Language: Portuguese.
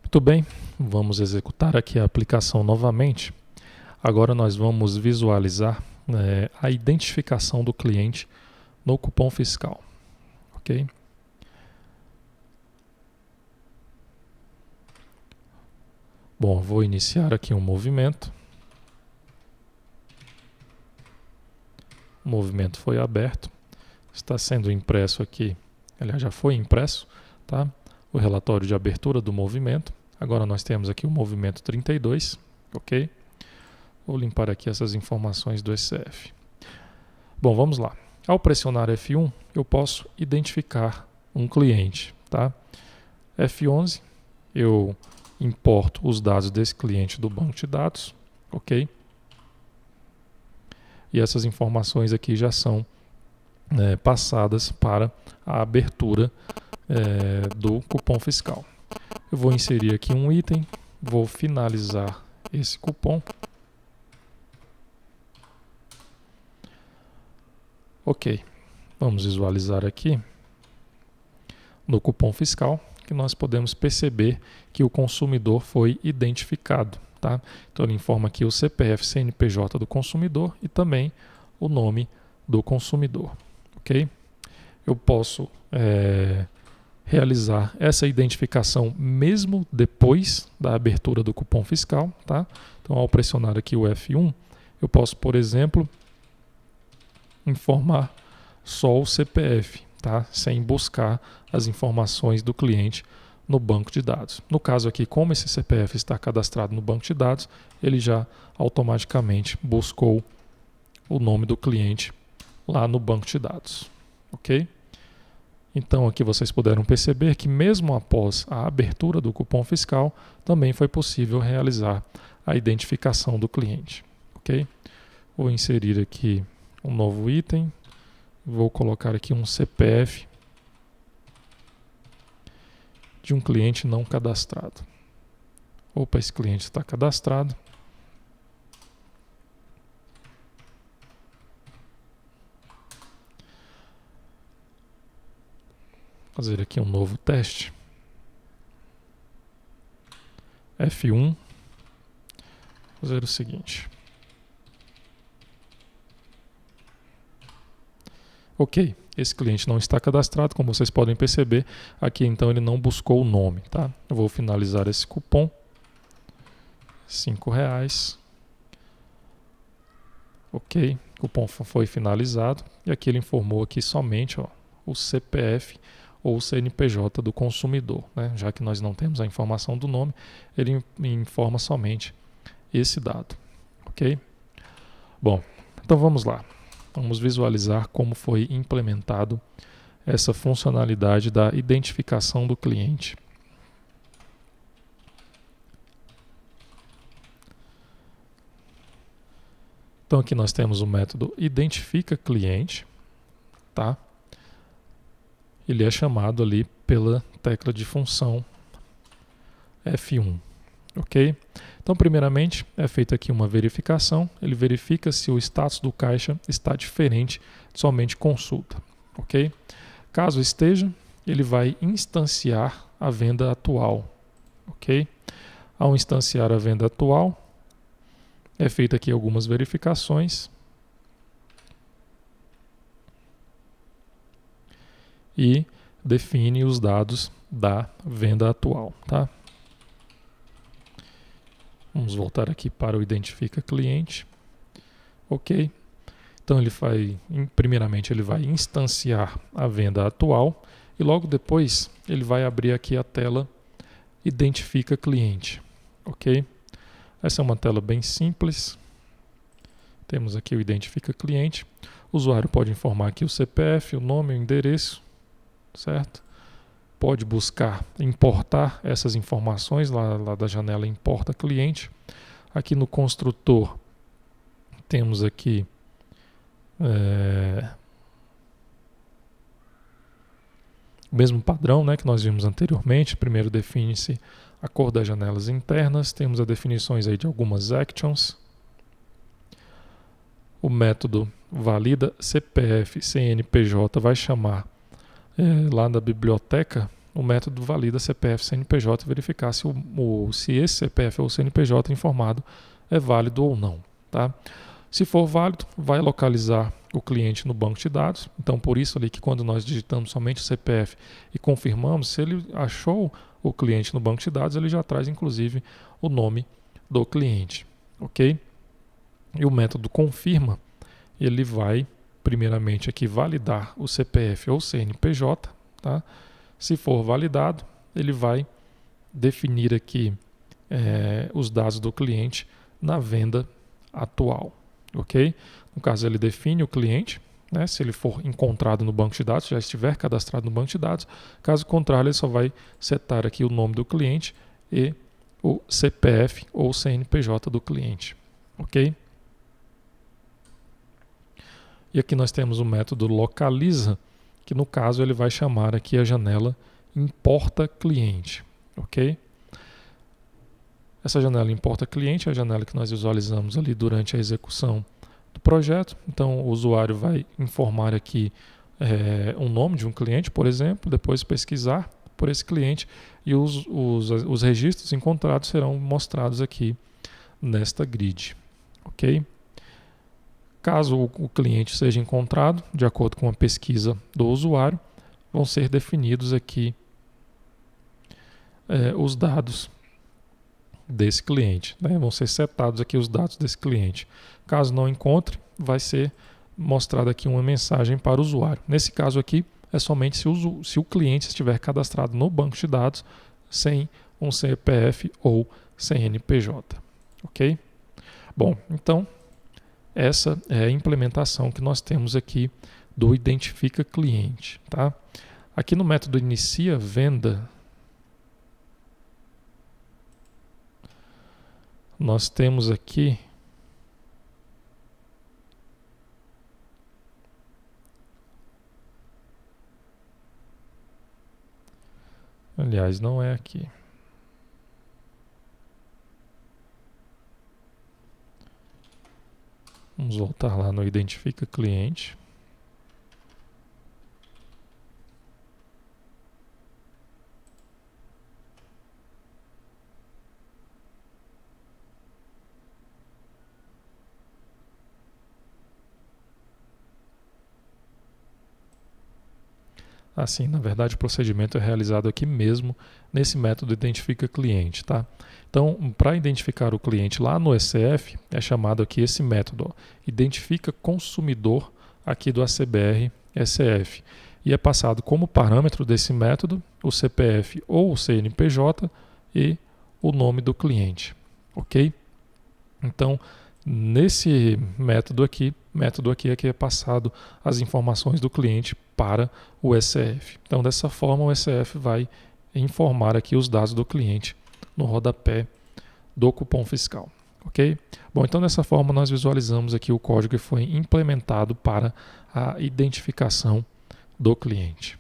Muito bem, vamos executar aqui a aplicação novamente. Agora nós vamos visualizar a identificação do cliente no cupom fiscal, ok? Bom, vou iniciar aqui um movimento. O movimento foi aberto, está sendo impresso aqui, aliás já foi impresso, tá? O relatório de abertura do movimento. Agora nós temos aqui o movimento 32, ok? Vou limpar aqui essas informações do ECF. Bom, vamos lá. Ao pressionar F1, eu posso identificar um cliente, tá? F11, eu importo os dados desse cliente do banco de dados, ok? E essas informações aqui já são passadas para a abertura do cupom fiscal. Eu vou inserir aqui um item, vou finalizar esse cupom. Ok, vamos visualizar aqui no cupom fiscal que nós podemos perceber que o consumidor foi identificado, tá? Então ele informa aqui o CPF CNPJ do consumidor e também o nome do consumidor, ok? Eu posso realizar essa identificação mesmo depois da abertura do cupom fiscal, tá? Então ao pressionar aqui o F1, eu posso, por exemplo, informar só o CPF, tá? Sem buscar as informações do cliente no banco de dados. No caso aqui, como esse CPF está cadastrado no banco de dados, ele já automaticamente buscou o nome do cliente lá no banco de dados, ok? Então aqui vocês puderam perceber que mesmo após a abertura do cupom fiscal, também foi possível realizar a identificação do cliente, ok? Vou inserir aqui um novo item, vou colocar aqui um CPF de um cliente não cadastrado. Opa, esse cliente está cadastrado. Fazer aqui um novo teste. F1. Fazer o seguinte. Ok, esse cliente não está cadastrado, como vocês podem perceber. Aqui então ele não buscou o nome, tá? Eu vou finalizar esse cupom. R$5. Ok, o cupom foi finalizado. E aqui ele informou aqui somente o CPF ou o CNPJ do consumidor, né? Já que nós não temos a informação do nome, ele informa somente esse dado, ok? Bom, então vamos lá. Vamos visualizar como foi implementado essa funcionalidade da identificação do cliente. Então aqui nós temos o método identifica cliente, tá? Ele é chamado ali pela tecla de função F1, ok? Então, primeiramente, é feita aqui uma verificação. Ele verifica se o status do caixa está diferente de somente consulta, ok? Caso esteja, ele vai instanciar a venda atual, ok? Ao instanciar a venda atual, é feita aqui algumas verificações. E define os dados da venda atual, tá? Vamos voltar aqui para o identifica cliente. Ok. Então primeiramente ele vai instanciar a venda atual e logo depois ele vai abrir aqui a tela identifica cliente, ok? Essa é uma tela bem simples. Temos aqui o identifica cliente. O usuário pode informar aqui o CPF, o nome, o endereço, certo? Pode buscar importar essas informações lá da janela importa cliente. Aqui no construtor temos aqui o mesmo padrão, né, que nós vimos anteriormente. Primeiro define-se a cor das janelas internas, temos as definições aí de algumas actions. O método valida CPF, CNPJ vai chamar lá da biblioteca o método valida CPF CNPJ e verificar se esse CPF ou CNPJ informado é válido ou não. Tá? Se for válido, vai localizar o cliente no banco de dados. Então, por isso ali que quando nós digitamos somente o CPF e confirmamos, se ele achou o cliente no banco de dados, ele já traz inclusive o nome do cliente. Ok? E o método confirma, ele vai primeiramente aqui validar o CPF ou CNPJ. Tá? Se for validado, ele vai definir aqui os dados do cliente na venda atual. Ok? No caso, ele define o cliente, né, se ele for encontrado no banco de dados, já estiver cadastrado no banco de dados. Caso contrário, ele só vai setar aqui o nome do cliente e o CPF ou CNPJ do cliente. Ok? E aqui nós temos o método localiza, que no caso ele vai chamar aqui a janela importa cliente. Ok? Essa janela importa cliente é a janela que nós visualizamos ali durante a execução do projeto. Então o usuário vai informar aqui um nome de um cliente, por exemplo, depois pesquisar por esse cliente e os registros encontrados serão mostrados aqui nesta grid. Ok? Caso o cliente seja encontrado, de acordo com a pesquisa do usuário, vão ser definidos aqui os dados desse cliente, né? Vão ser setados aqui os dados desse cliente. Caso não encontre, vai ser mostrada aqui uma mensagem para o usuário. Nesse caso aqui, é somente se o cliente estiver cadastrado no banco de dados sem um CPF ou CNPJ. Ok? Bom, então, essa é a implementação que nós temos aqui do Identifica Cliente. Tá? Aqui no método Inicia Venda, nós temos aqui aliás, não é aqui. Vamos voltar lá no Identifica Cliente. Assim, na verdade, o procedimento é realizado aqui mesmo nesse método Identifica Cliente, tá? Então, para identificar o cliente lá no ECF, é chamado aqui esse método, ó, Identifica Consumidor aqui do ACBR ECF. E é passado como parâmetro desse método o CPF ou o CNPJ e o nome do cliente, ok? Então, nesse método aqui é que é passado as informações do cliente para o ECF. Então, dessa forma, o ECF vai informar aqui os dados do cliente no rodapé do cupom fiscal. Ok? Bom, então dessa forma nós visualizamos aqui o código que foi implementado para a identificação do cliente.